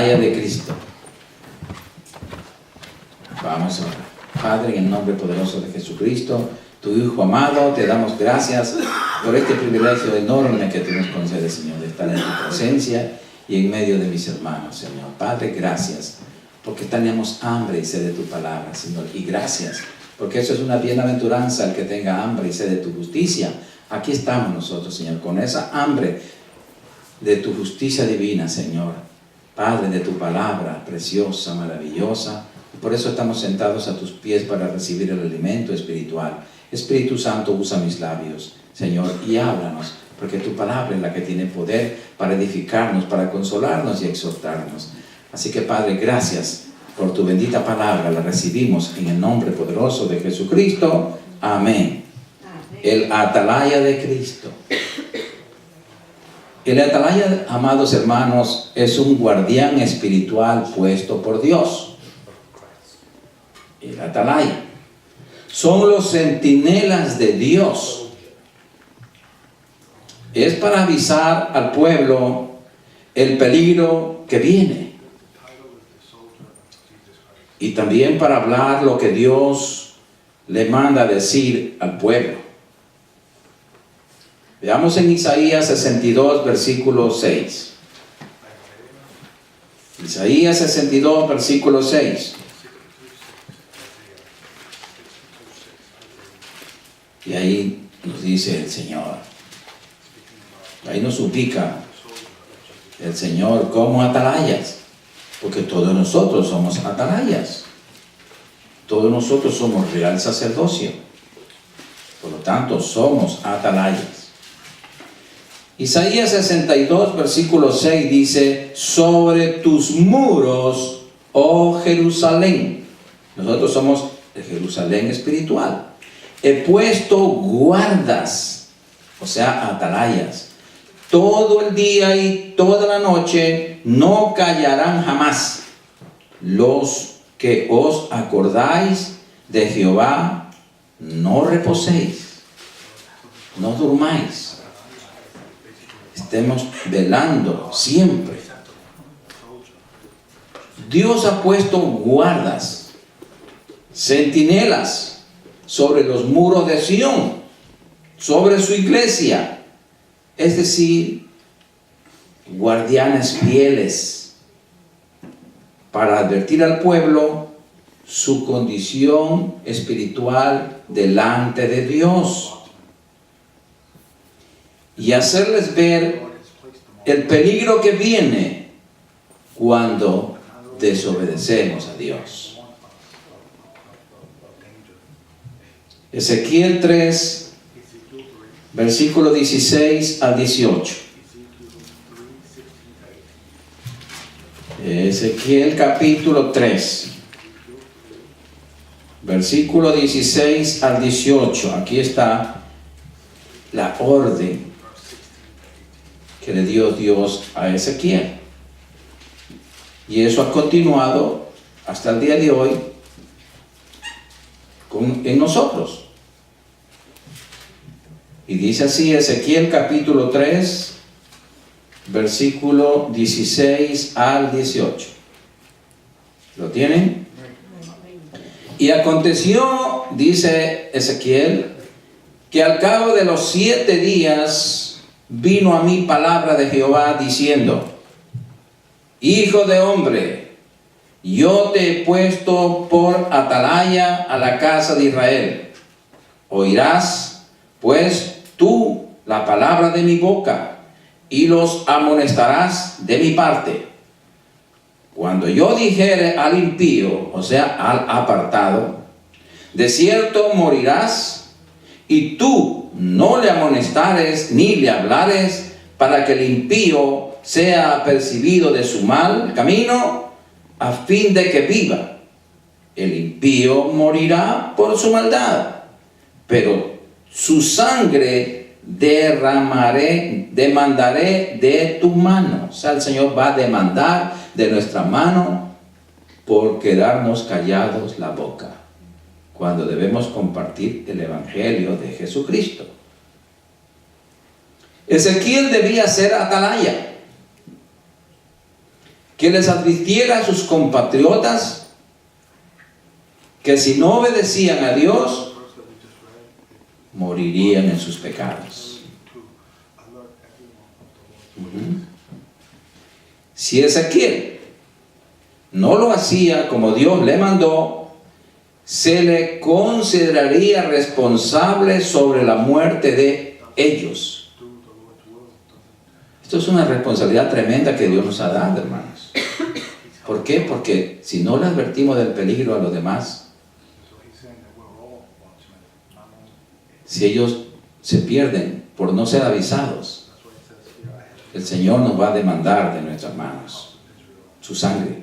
atalaya de Cristo. Vamos a orar. Padre, en el nombre poderoso de Jesucristo, tu Hijo amado, te damos gracias por este privilegio enorme que tú nos concedes, Señor, de estar en tu presencia y en medio de mis hermanos, Señor. Padre, gracias, porque tenemos hambre y sed de tu palabra, Señor. Y gracias, porque eso es una bienaventuranza, el que tenga hambre y sed de tu justicia. Aquí estamos nosotros, Señor, con esa hambre de tu justicia divina, Señor. Padre, de tu palabra preciosa, maravillosa. Por eso estamos sentados a tus pies para recibir el alimento espiritual. Espíritu Santo, usa mis labios, Señor, y háblanos, porque tu palabra es la que tiene poder para edificarnos, para consolarnos y exhortarnos. Así que, Padre, gracias por tu bendita palabra. La recibimos en el nombre poderoso de Jesucristo. Amén. El atalaya de Cristo. El atalaya, amados hermanos, es un guardián espiritual puesto por Dios. El atalaya son los centinelas de Dios. Es para avisar al pueblo el peligro que viene, y también para hablar lo que Dios le manda decir al pueblo. Veamos en Isaías 62, versículo 6. Isaías 62, versículo 6. Y ahí nos dice el Señor, ahí nos ubica el Señor como atalayas, porque todos nosotros somos atalayas, todos nosotros somos real sacerdocio, por lo tanto somos atalayas. Isaías 62, versículo 6 dice: sobre tus muros, oh Jerusalén. Nosotros somos el Jerusalén espiritual. He puesto guardas, o sea, atalayas, todo el día y toda la noche, no callarán jamás. Los que os acordáis de Jehová, no reposéis, no durmáis. Estemos velando siempre. Dios ha puesto guardas, centinelas, sobre los muros de Sión, sobre su iglesia, es decir, guardianes fieles, para advertir al pueblo su condición espiritual delante de Dios y hacerles ver el peligro que viene cuando desobedecemos a Dios. Ezequiel 3, versículo 16 al 18. Ezequiel capítulo 3, versículo 16 al 18. Aquí está la orden que le dio Dios a Ezequiel. Y eso ha continuado hasta el día de hoy en nosotros. Y dice así Ezequiel capítulo 3, versículo 16 al 18. ¿Lo tienen? Y aconteció, dice Ezequiel, que al cabo de los 7 días vino a mí palabra de Jehová diciendo: Hijo de hombre, yo te he puesto por atalaya a la casa de Israel. Oirás, pues, tú la palabra de mi boca, y los amonestarás de mi parte. Cuando yo dijere al impío, o sea, al apartado, de cierto morirás, y tú no le amonestares ni le hablares, para que el impío sea apercibido de su mal camino, a fin de que viva. El impío morirá por su maldad, pero su sangre demandaré de tu mano. O sea, el Señor va a demandar de nuestra mano por quedarnos callados la boca, cuando debemos compartir el Evangelio de Jesucristo. Ezequiel debía ser atalaya. que les advirtiera a sus compatriotas que si no obedecían a Dios, morirían en sus pecados. Si Ezequiel no lo hacía como Dios le mandó, se le consideraría responsable sobre la muerte de ellos. Esto es una responsabilidad tremenda que Dios nos ha dado, hermanos. ¿Por qué? Porque si no le advertimos del peligro a los demás, si ellos se pierden por no ser avisados, el Señor nos va a demandar de nuestras manos su sangre.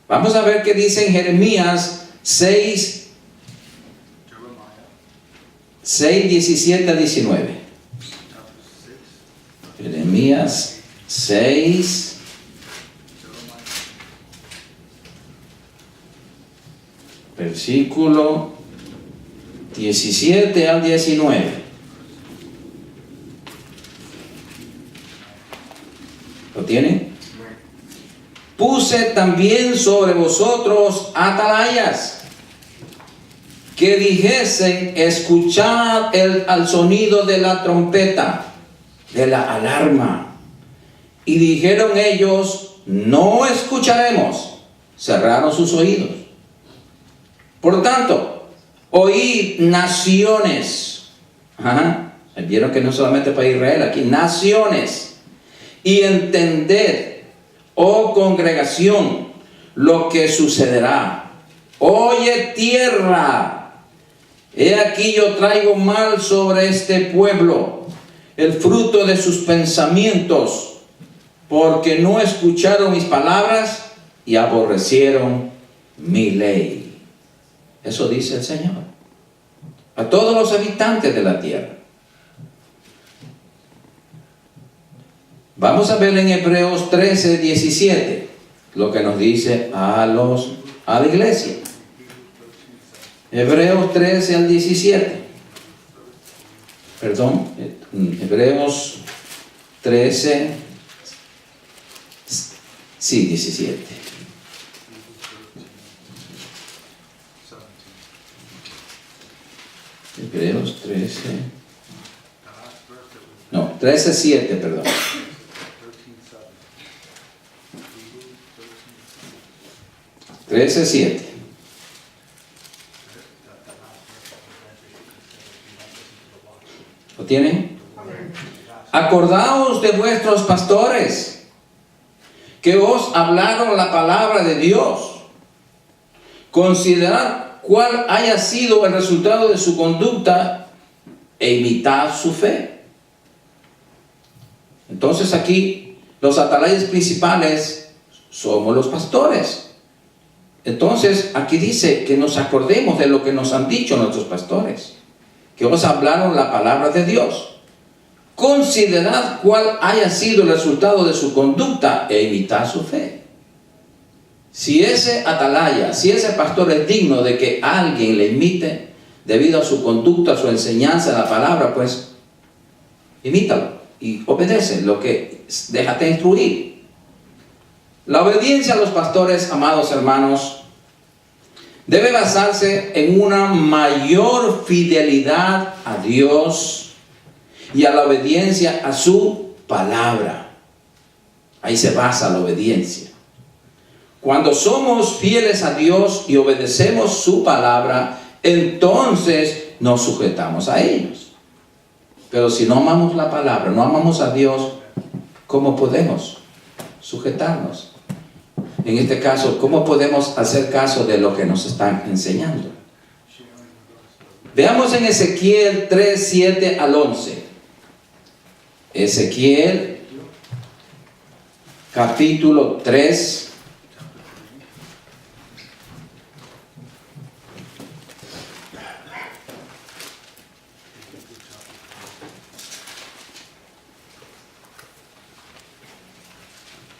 Vamos a ver qué dice en Jeremías 6, 17 a 19. Jeremías 6, versículo 17 al 19. ¿Lo tienen? Puse también sobre vosotros atalayas, que dijesen: escuchad al sonido de la trompeta, de la alarma. Y dijeron ellos: no escucharemos. Cerraron sus oídos. Por tanto, oíd, naciones. Vieron que no solamente para Israel, aquí naciones. Y entended, oh congregación, lo que sucederá. Oye, tierra, he aquí yo traigo mal sobre este pueblo, el fruto de sus pensamientos, porque no escucharon mis palabras y aborrecieron mi ley. Eso dice el Señor a todos los habitantes de la tierra. Vamos a ver en Hebreos 13, 17 lo que nos dice a la iglesia. Hebreos 13 al 17. Perdón, Hebreos 13, sí, 17. Hebreos 13. No, 13, 7, perdón. 13, 7. ¿Lo tienen? Acordaos de vuestros pastores, que os hablaron la palabra de Dios. Considerad cuál haya sido el resultado de su conducta e imitad su fe. Entonces aquí los atalayes principales somos los pastores. Entonces aquí dice que nos acordemos de lo que nos han dicho nuestros pastores, que os hablaron la palabra de Dios. Considerad cuál haya sido el resultado de su conducta e imitad su fe. Si ese atalaya, si ese pastor es digno de que alguien le imite debido a su conducta, a su enseñanza, a la palabra, pues imítalo y obedece lo que déjate instruir. La obediencia a los pastores, amados hermanos, debe basarse en una mayor fidelidad a Dios y a la obediencia a su palabra. Ahí se basa la obediencia. Cuando somos fieles a Dios y obedecemos su palabra, entonces nos sujetamos a ellos. Pero si no amamos la palabra, no amamos a Dios, ¿cómo podemos sujetarnos? En este caso, ¿cómo podemos hacer caso de lo que nos están enseñando? Veamos en Ezequiel 3, 7 al 11. Ezequiel, capítulo 3.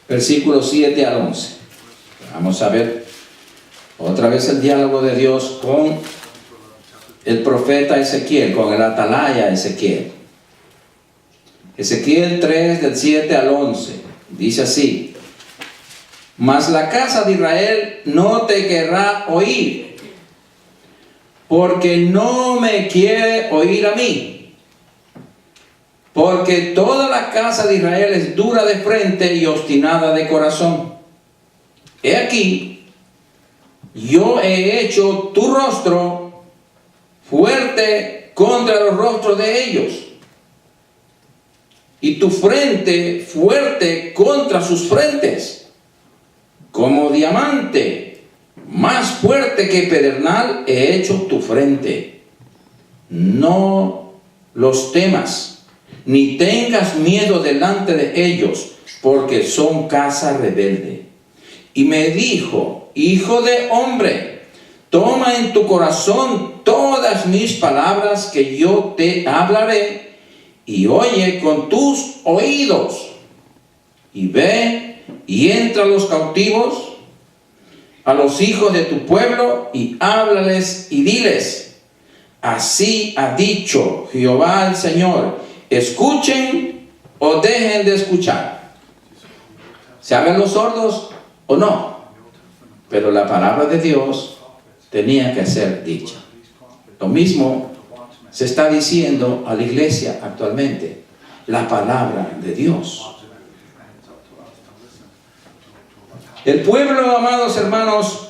Versículos 7 al 11. Vamos a ver otra vez el diálogo de Dios con el profeta Ezequiel, con el atalaya Ezequiel. Ezequiel 3 del 7 al 11. Dice así: mas la casa de Israel no te querrá oír, porque no me quiere oír a mí. Porque toda la casa de Israel es dura de frente y obstinada de corazón. He aquí, yo he hecho tu rostro fuerte contra los rostros de ellos, y tu frente fuerte contra sus frentes, como diamante, más fuerte que pedernal he hecho tu frente. No los temas, ni tengas miedo delante de ellos, porque son casa rebelde. Y me dijo: hijo de hombre, toma en tu corazón todas mis palabras que yo te hablaré, y oye con tus oídos, y ve y entra a los cautivos, a los hijos de tu pueblo, y háblales y diles: así ha dicho Jehová el Señor, escuchen o dejen de escuchar. ¿Se hagan los sordos o no? Pero la palabra de Dios tenía que ser dicha. Lo mismo se está diciendo a la iglesia actualmente, la palabra de Dios. El pueblo, amados hermanos,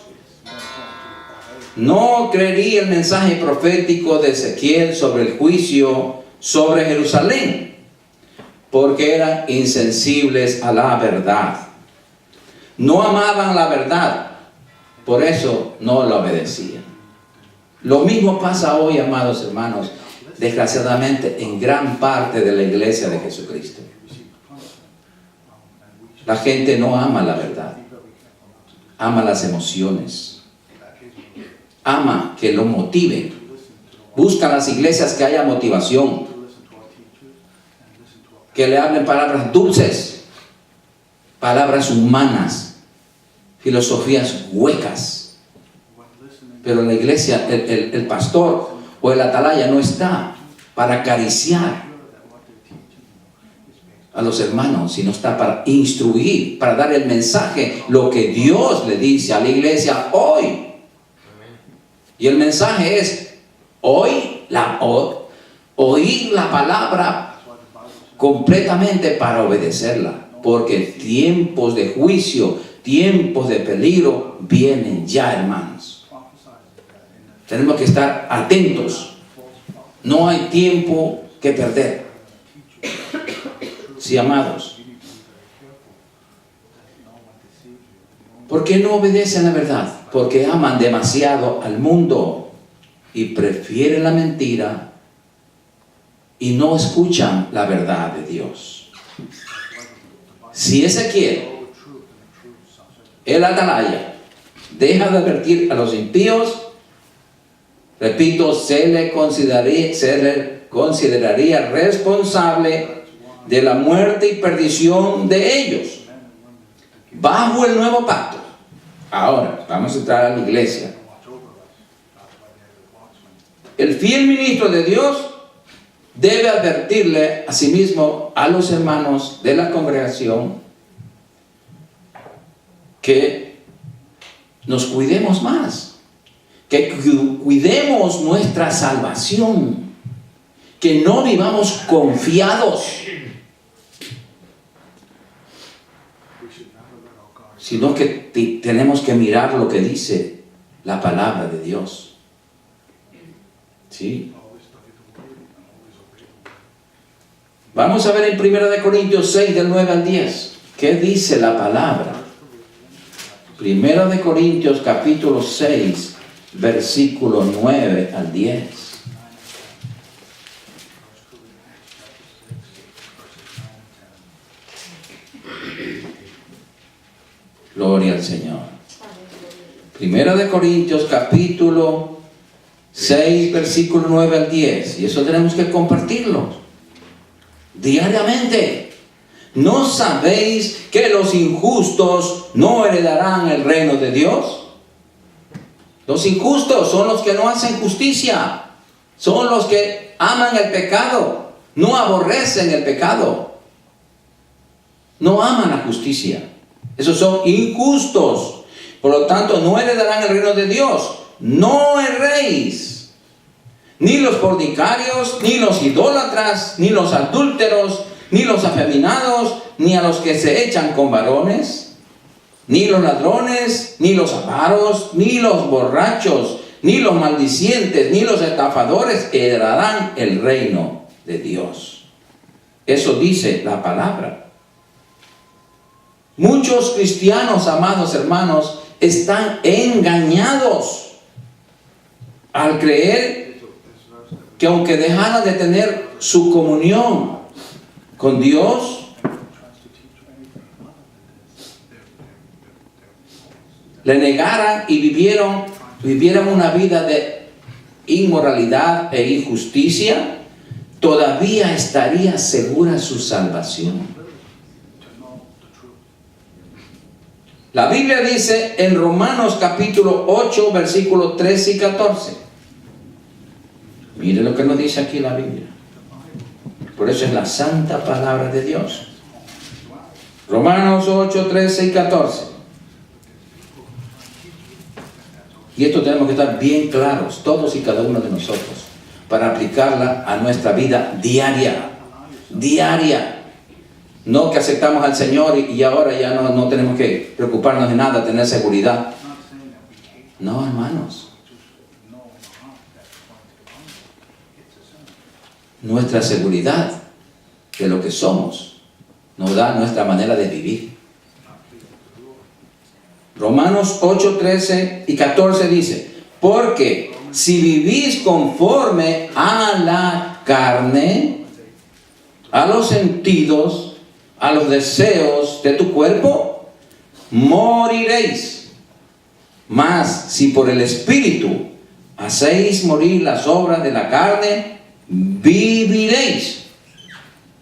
no creería el mensaje profético de Ezequiel sobre el juicio sobre Jerusalén, porque eran insensibles a la verdad. No amaban la verdad, por eso no la obedecían. Lo mismo pasa hoy, amados hermanos, desgraciadamente en gran parte de la iglesia de Jesucristo. La gente no ama la verdad, ama las emociones, ama que lo motiven. Buscan las iglesias que haya motivación, que le hablen palabras dulces, palabras humanas, filosofías huecas. Pero la iglesia, el pastor o el atalaya no está para acariciar a los hermanos, sino está para instruir, para dar el mensaje, lo que Dios le dice a la iglesia hoy. Y el mensaje es oír la palabra completamente para obedecerla, porque tiempos de juicio, tiempos de peligro vienen ya, hermanos. Tenemos que estar atentos. No hay tiempo que perder. Sí, amados. ¿Por qué no obedecen la verdad? Porque aman demasiado al mundo y prefieren la mentira y no escuchan la verdad de Dios. Si Ezequiel, el atalaya, deja de advertir a los impíos, repito, se le consideraría responsable de la muerte y perdición de ellos bajo el nuevo pacto. Ahora, vamos a entrar a la iglesia. El fiel ministro de Dios debe advertirle a sí mismo a los hermanos de la congregación que nos cuidemos más, que cuidemos nuestra salvación, que no vivamos confiados, sino que tenemos que mirar lo que dice la palabra de Dios. ¿Sí? Vamos a ver en 1 Corintios 6, del 9 al 10. ¿Qué dice la palabra? 1 Corintios capítulo 6, versículo 9 al 10. Gloria al Señor. 1 Corintios capítulo 6, versículo 9 al 10. Y eso tenemos que compartirlo diariamente. ¿No sabéis que los injustos no heredarán el reino de Dios? Los injustos son los que no hacen justicia, son los que aman el pecado, no aborrecen el pecado, no aman la justicia. Esos son injustos. Por lo tanto, no heredarán el reino de Dios. No erréis. Ni los fornicarios, ni los idólatras, ni los adúlteros, ni los afeminados, ni a los que se echan con varones, ni los ladrones, ni los avaros, ni los borrachos, ni los maldicientes, ni los estafadores heredarán el reino de Dios. Eso dice la palabra. Muchos cristianos, amados hermanos, están engañados al creer que aunque dejaran de tener su comunión con Dios, le negaran y vivieran una vida de inmoralidad e injusticia, todavía estaría segura su salvación. La Biblia dice en Romanos capítulo 8, versículos 13 y 14. Mire lo que nos dice aquí la Biblia. Por eso es la santa palabra de Dios. Romanos 8, 13 y 14. Y esto tenemos que estar bien claros, todos y cada uno de nosotros, para aplicarla a nuestra vida diaria. Diaria. No que aceptamos al Señor y ahora ya no tenemos que preocuparnos de nada, tener seguridad. No, hermanos. Nuestra seguridad de lo que somos nos da nuestra manera de vivir. Romanos 8, 13 y 14 dice: porque si vivís conforme a la carne, a los sentidos, a los deseos de tu cuerpo, moriréis. Mas si por el Espíritu hacéis morir las obras de la carne, viviréis.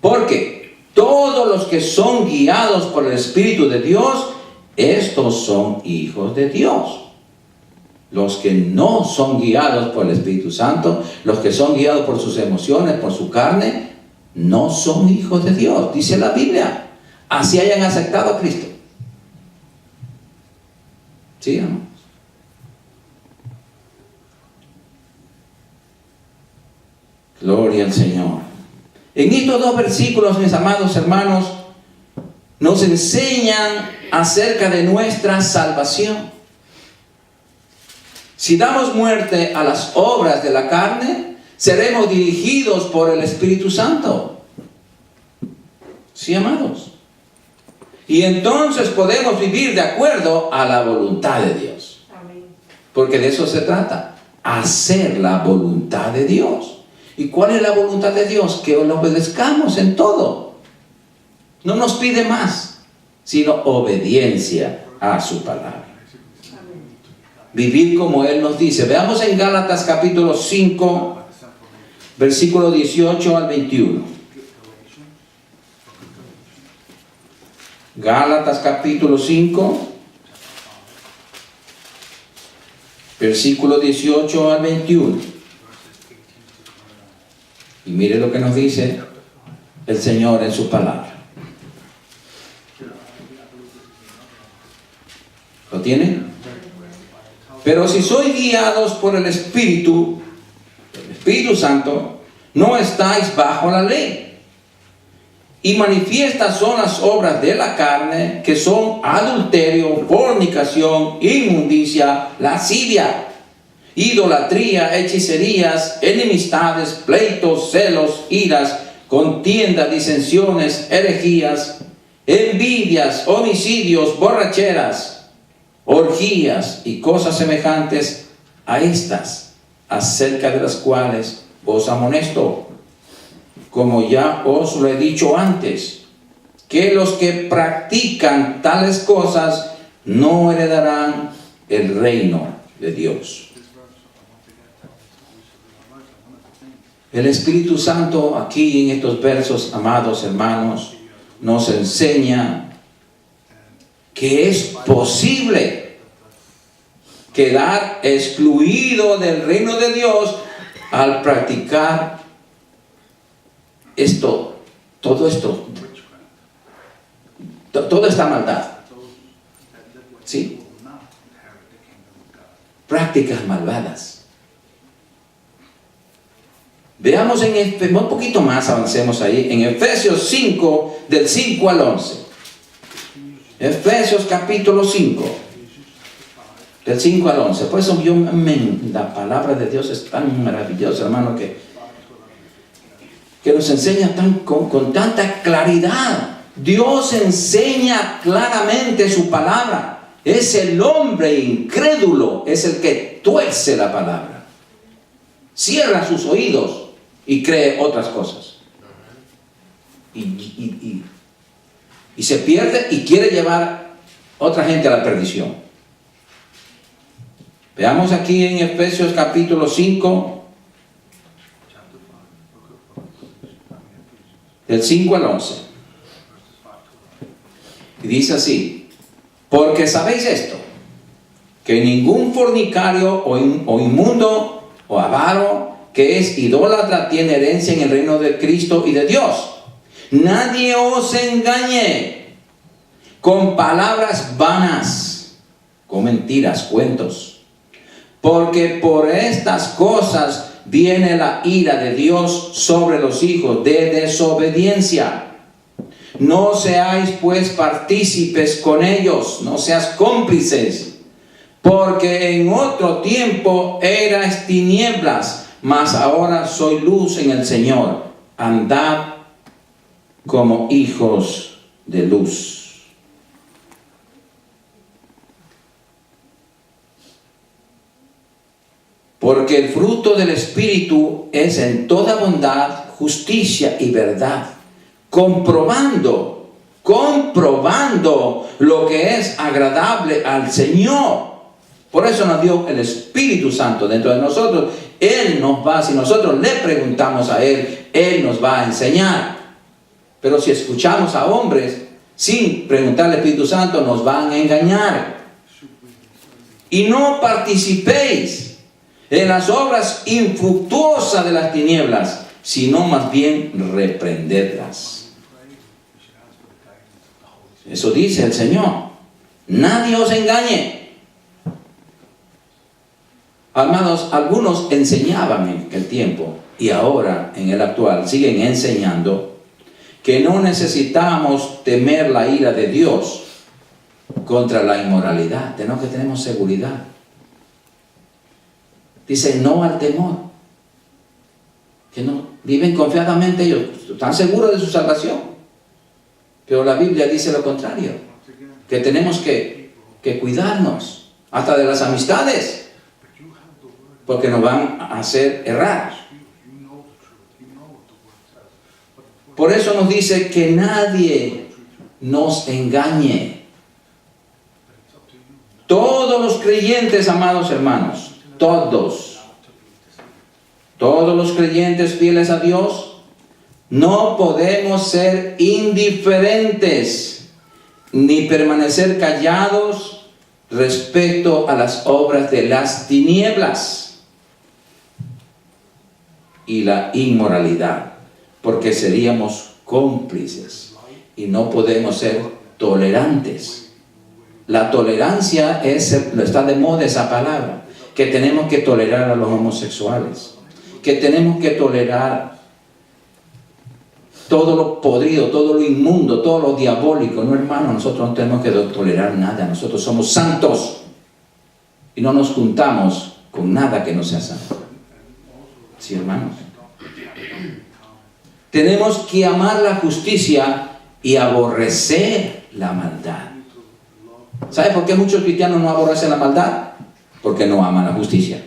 Porque todos los que son guiados por el Espíritu de Dios, estos son hijos de Dios. Los que no son guiados por el Espíritu Santo, los que son guiados por sus emociones, por su carne, no son hijos de Dios, dice la Biblia. Así hayan aceptado a Cristo. ¿Sí, hermanos? Gloria al Señor. En estos dos versículos, mis amados hermanos, nos enseñan acerca de nuestra salvación. Si damos muerte a las obras de la carne, seremos dirigidos por el Espíritu Santo. Sí, amados. Y entonces podemos vivir de acuerdo a la voluntad de Dios. Porque de eso se trata, hacer la voluntad de Dios. ¿Y cuál es la voluntad de Dios? Que lo obedezcamos en todo. No nos pide más, sino obediencia a su palabra. Vivir como Él nos dice. Veamos en Gálatas capítulo 5, versículo 18 al 21. Gálatas capítulo 5, versículo 18 al 21. Y mire lo que nos dice el Señor en su palabra. ¿Lo tienen? Pero si sois guiados por el Espíritu Santo, no estáis bajo la ley. Y manifiestas son las obras de la carne, que son adulterio, fornicación, inmundicia, lascivia, idolatría, hechicerías, enemistades, pleitos, celos, iras, contiendas, disensiones, herejías, envidias, homicidios, borracheras, orgías y cosas semejantes a estas, acerca de las cuales os amonesto, como ya os lo he dicho antes, que los que practican tales cosas no heredarán el reino de Dios. El Espíritu Santo aquí en estos versos, amados hermanos, nos enseña que es posible quedar excluido del reino de Dios al practicar toda esta maldad. ¿Sí? Prácticas malvadas. Veamos un poquito más, avancemos ahí, en Efesios 5, del 5 al 11. Efesios capítulo 5, del 5 al 11. Por eso la palabra de Dios es tan maravillosa, hermano, que nos enseña con tanta claridad. Dios enseña claramente su palabra. Es el hombre incrédulo, es el que tuerce la palabra. Cierra sus oídos y cree otras cosas. Y se pierde y quiere llevar a otra gente a la perdición. Veamos aquí en Efesios capítulo 5, del 5 al 11. Y dice así: porque sabéis esto, que ningún fornicario o inmundo o avaro que es idólatra tiene herencia en el reino de Cristo y de Dios. Nadie os engañe con palabras vanas, con mentiras, cuentos, porque por estas cosas viene la ira de Dios sobre los hijos de desobediencia. No seáis pues partícipes con ellos, no seas cómplices, porque en otro tiempo erais tinieblas, mas ahora soy luz en el Señor. Andad como hijos de luz. Porque el fruto del Espíritu es en toda bondad, justicia y verdad, comprobando lo que es agradable al Señor. Por eso nos dio el Espíritu Santo dentro de nosotros. Él nos va, si nosotros le preguntamos a Él, Él nos va a enseñar. Pero si escuchamos a hombres sin preguntarle al Espíritu Santo, nos van a engañar. Y no participéis en las obras infructuosas de las tinieblas, sino más bien reprendedlas. Eso dice el Señor. Nadie os engañe. Amados, algunos enseñaban en aquel tiempo y ahora en el actual siguen enseñando que no necesitamos temer la ira de Dios contra la inmoralidad, sino que tenemos seguridad. Dice no al temor. Que no viven confiadamente, ellos están seguros de su salvación. Pero la Biblia dice lo contrario, que tenemos que cuidarnos hasta de las amistades, porque nos van a hacer errar. Por eso nos dice que nadie nos engañe. Todos los creyentes, amados hermanos, todos los creyentes fieles a Dios, no podemos ser indiferentes ni permanecer callados respecto a las obras de las tinieblas y la inmoralidad, porque seríamos cómplices y no podemos ser tolerantes. La tolerancia está de moda esa palabra, que tenemos que tolerar a los homosexuales, que tenemos que tolerar todo lo podrido, todo lo inmundo, todo lo diabólico. No, hermano, nosotros no tenemos que tolerar nada. Nosotros somos santos y no nos juntamos con nada que no sea santo. Sí, hermanos. Tenemos que amar la justicia y aborrecer la maldad. ¿Sabe por qué muchos cristianos no aborrecen la maldad? Porque no aman la justicia.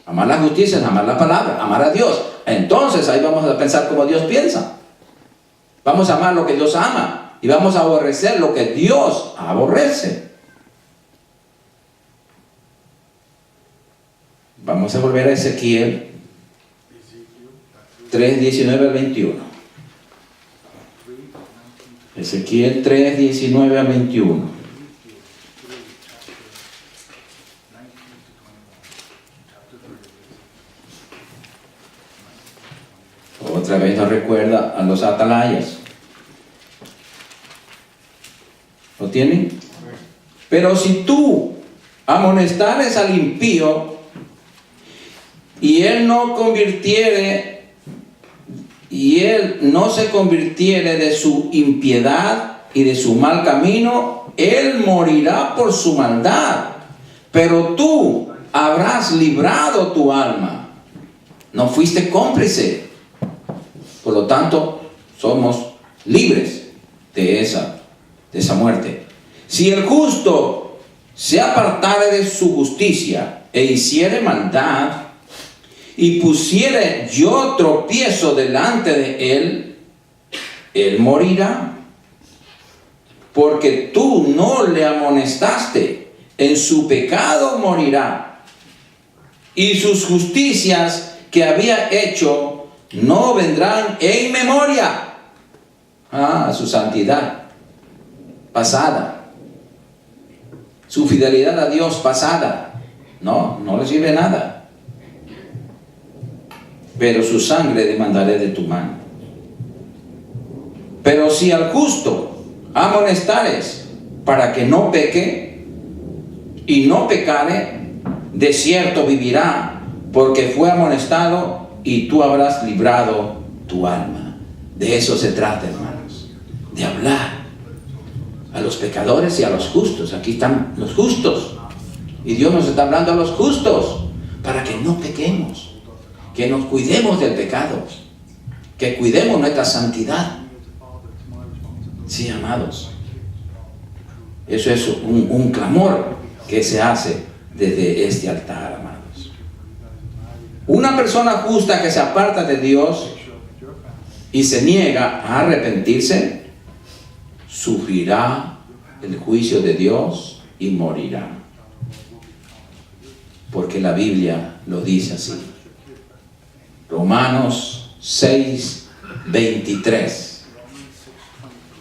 Amar la justicia es amar la palabra, amar a Dios. Entonces ahí vamos a pensar como Dios piensa. Vamos a amar lo que Dios ama y vamos a aborrecer lo que Dios aborrece. Vamos a volver a Ezequiel 3, 19 al 21. Ezequiel 3, 19 al 21. Otra vez nos recuerda a los atalayas. ¿Lo tienen? Pero si tú amonestares al impío, y él no se convirtiere de su impiedad y de su mal camino, él morirá por su maldad, pero tú habrás librado tu alma. No fuiste cómplice. Por lo tanto, somos libres de esa muerte. Si el justo se apartare de su justicia e hiciere maldad, y pusiere yo tropiezo delante de él, él morirá. Porque tú no le amonestaste, en su pecado morirá. Y sus justicias que había hecho no vendrán en memoria. Su santidad pasada, su fidelidad a Dios pasada, no le sirve nada. Pero su sangre demandaré de tu mano. Pero si al justo amonestares para que no peque, y no pecare, de cierto vivirá, porque fue amonestado, y tú habrás librado tu alma. De eso se trata, hermanos, de hablar a los pecadores y a los justos. Aquí están los justos, y Dios nos está hablando a los justos para que no pequemos, que nos cuidemos del pecado, que cuidemos nuestra santidad. Sí, amados, eso es un clamor que se hace desde este altar, amados. Una persona justa que se aparta de Dios y se niega a arrepentirse, sufrirá el juicio de Dios y morirá. Porque la Biblia lo dice así. Romanos 6:23.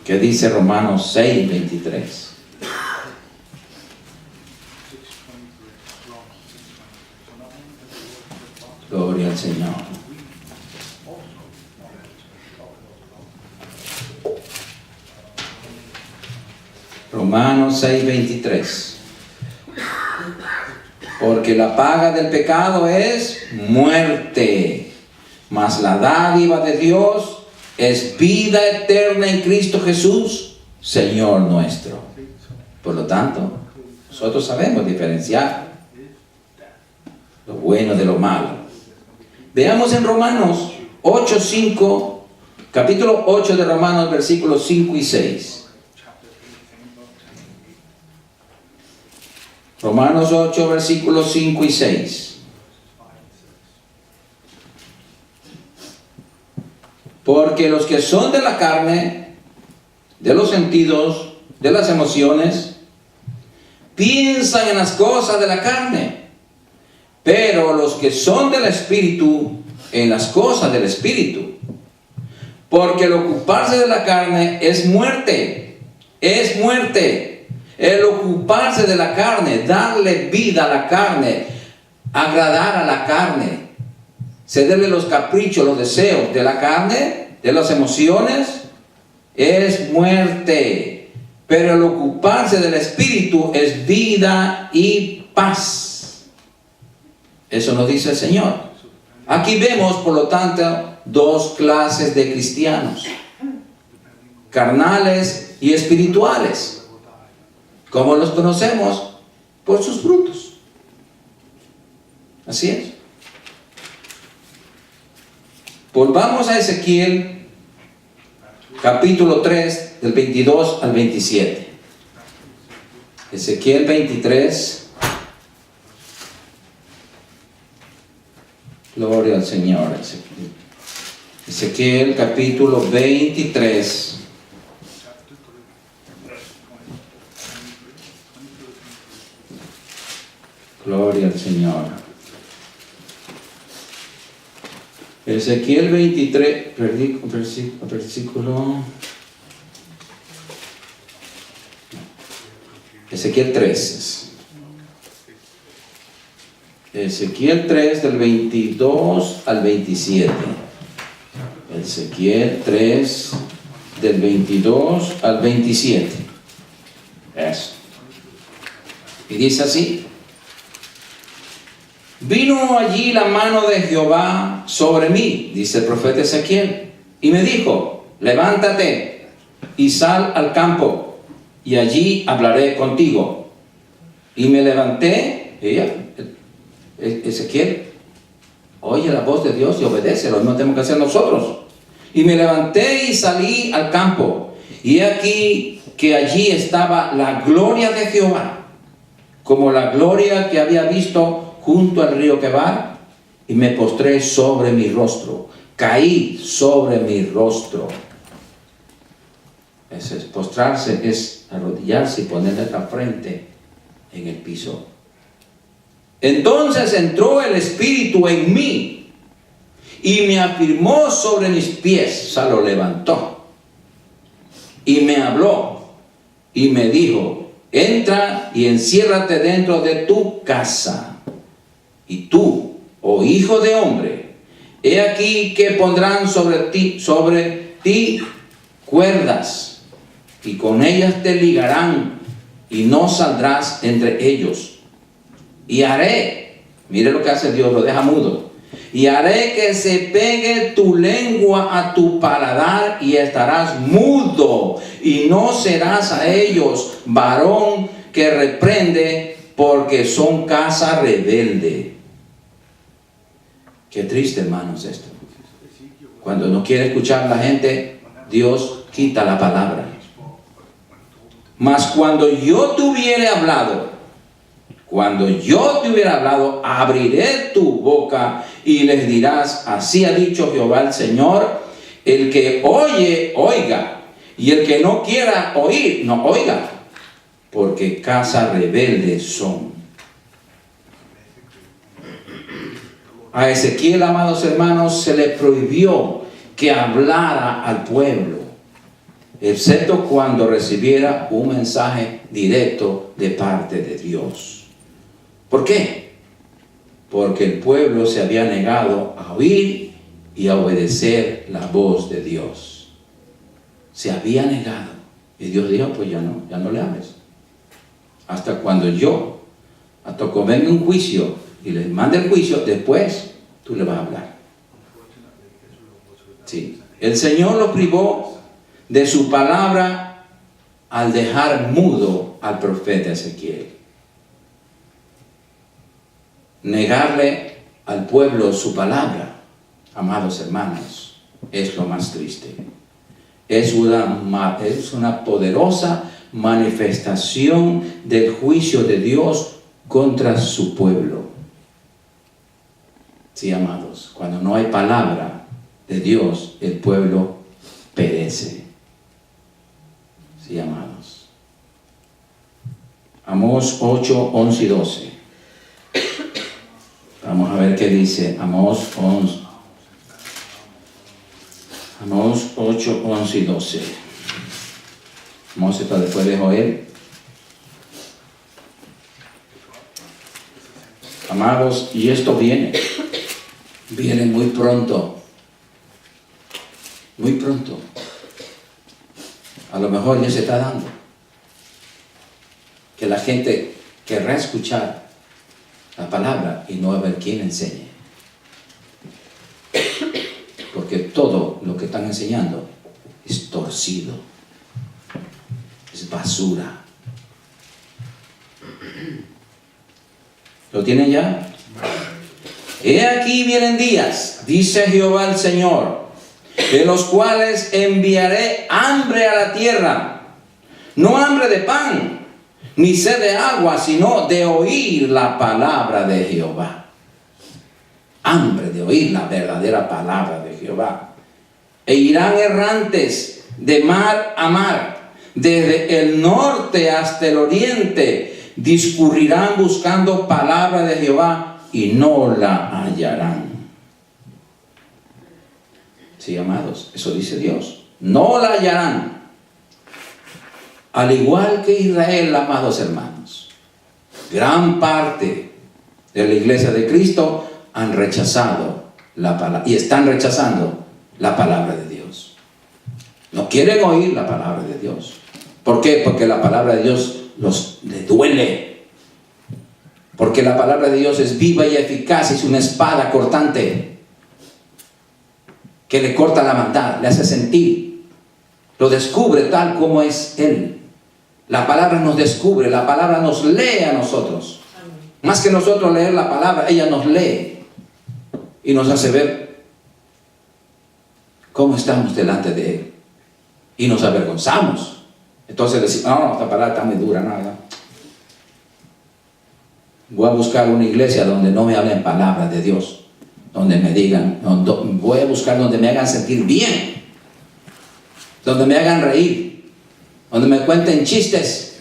¿Qué dice Romanos 6:23? Gloria al Señor. Romanos 6:23. Porque la paga del pecado es muerte, mas la dádiva de Dios es vida eterna en Cristo Jesús, Señor nuestro. Por lo tanto, nosotros sabemos diferenciar lo bueno de lo malo. Veamos en Romanos 8:5, capítulo 8 de Romanos, versículos 5 y 6. Romanos 8, versículos 5 y 6. Porque los que son de la carne, de los sentidos, de las emociones, piensan en las cosas de la carne, pero los que son del Espíritu, en las cosas del Espíritu. Porque el ocuparse de la carne es muerte, es muerte. El ocuparse de la carne, darle vida a la carne, agradar a la carne, cederle los caprichos, los deseos de la carne, de las emociones, es muerte. Pero el ocuparse del Espíritu es vida y paz. Eso nos dice el Señor. Aquí vemos, por lo tanto, dos clases de cristianos: carnales y espirituales. ¿Cómo los conocemos? Por sus frutos. Así es. Volvamos a Ezequiel, capítulo 3, del 22 al 27. Ezequiel 23. Gloria al Señor. Ezequiel, capítulo 23. Gloria al Señor. Ezequiel 23, versículo. Ezequiel 3. Ezequiel 3 del 22 al 27. Ezequiel 3 del 22 al 27. Eso. Y dice así: vino allí la mano de Jehová sobre mí, dice el profeta Ezequiel, y me dijo: levántate y sal al campo, y allí hablaré contigo. Y me levanté, Ezequiel oye la voz de Dios y obedece, lo mismo tenemos que hacer nosotros. Y me levanté y salí al campo, y he aquí que allí estaba la gloria de Jehová, como la gloria que había visto junto al río Quebar, y me postré sobre mi rostro, caí sobre mi rostro. Ese es postrarse, es arrodillarse y ponerle la frente en el piso. Entonces entró el Espíritu en mí y me afirmó sobre mis pies, o sea, lo levantó, y me habló y me dijo: entra y enciérrate dentro de tu casa. Y tú, oh hijo de hombre, he aquí que pondrán sobre ti cuerdas, y con ellas te ligarán, y no saldrás entre ellos. Y haré, mire lo que hace Dios, lo deja mudo, y haré que se pegue tu lengua a tu paladar, y estarás mudo, y no serás a ellos varón que reprende, porque son casa rebelde. Qué triste, hermanos, esto. Cuando no quiere escuchar la gente, Dios quita la palabra. Mas cuando yo te hubiere hablado, abriré tu boca y les dirás: así ha dicho Jehová el Señor. El que oye, oiga, y el que no quiera oír, no oiga, porque casa rebelde son. A Ezequiel, amados hermanos, se le prohibió que hablara al pueblo, excepto cuando recibiera un mensaje directo de parte de Dios. ¿Por qué? Porque el pueblo se había negado a oír y a obedecer la voz de Dios. Se había negado. Y Dios dijo: pues ya no le hables. Hasta cuando venga un juicio y les mande el juicio, después tú le vas a hablar. Sí. El Señor lo privó de su palabra al dejar mudo al profeta Ezequiel. Negarle al pueblo su palabra, amados hermanos, es lo más triste. Es una poderosa manifestación del juicio de Dios contra su pueblo. Sí, amados, cuando no hay palabra de Dios, el pueblo perece. Sí, amados. Amós 8, 11 y 12. Vamos a ver qué dice Amós 8, 11 y 12. Amós está después de Joel. Amados, y esto viene muy pronto. Muy pronto. A lo mejor ya se está dando. Que la gente querrá escuchar la palabra y no haber quien enseñe. Porque todo lo que están enseñando es torcido, es basura. ¿Lo tienen ya? He aquí vienen días, dice Jehová el Señor, en los cuales enviaré hambre a la tierra, no hambre de pan, ni sed de agua, sino de oír la palabra de Jehová. Hambre de oír la verdadera palabra de Jehová. E irán errantes de mar a mar, desde el norte hasta el oriente, discurrirán buscando palabra de Jehová y no la hallarán. Sí, amados, eso dice Dios. No la hallarán. Al igual que Israel, amados hermanos, gran parte de la iglesia de Cristo han rechazado la palabra y están rechazando la palabra de Dios. No quieren oír la palabra de Dios. ¿Por qué? Porque la palabra de Dios les duele, Porque la palabra de Dios es viva y eficaz, es una espada cortante que le corta la maldad, le hace sentir, lo descubre tal como es Él. La palabra nos descubre, la palabra nos lee a nosotros. Más que nosotros leer la palabra, ella nos lee y nos hace ver cómo estamos delante de Él. Y nos avergonzamos. Entonces decimos, no, esta palabra está muy dura, no. Voy a buscar una iglesia donde no me hablen palabras de Dios, donde me digan, voy a buscar donde me hagan sentir bien, donde me hagan reír, donde me cuenten chistes,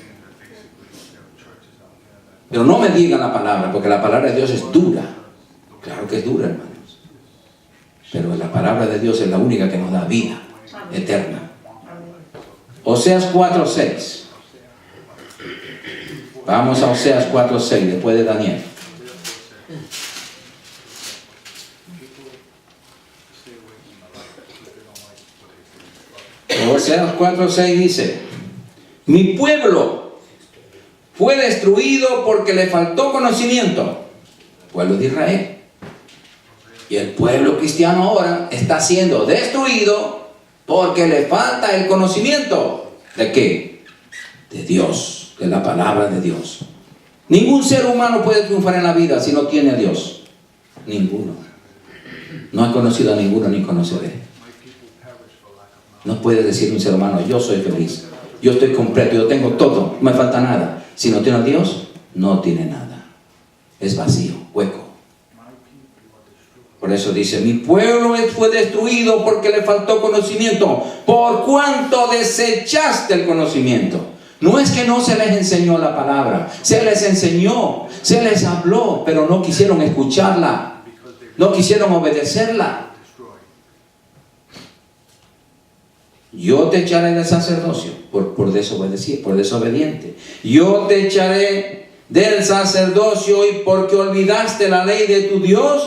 pero no me digan la palabra, porque la palabra de Dios es dura. Claro que es dura, hermanos, pero la palabra de Dios es la única que nos da vida eterna. Oseas 4:6. Vamos a Oseas 4:6, después de Daniel. Oseas 4:6 dice: mi pueblo fue destruido porque le faltó conocimiento. Pueblo de Israel. Y el pueblo cristiano ahora está siendo destruido porque le falta el conocimiento. ¿De qué? De Dios, de la palabra de Dios. Ningún ser humano puede triunfar en la vida si no tiene a Dios. Ninguno. No he conocido a ninguno ni conoceré. No puede decir un ser humano, yo soy feliz, yo estoy completo, yo tengo todo, no me falta nada. Si no tiene a Dios, no tiene nada. Es vacío, hueco. Por eso dice, mi pueblo fue destruido porque le faltó conocimiento. Por cuanto desechaste el conocimiento. No es que no se les enseñó la palabra, se les enseñó, se les habló, pero no quisieron escucharla, no quisieron obedecerla. Yo te echaré del sacerdocio por desobediente. Yo te echaré del sacerdocio y porque olvidaste la ley de tu Dios.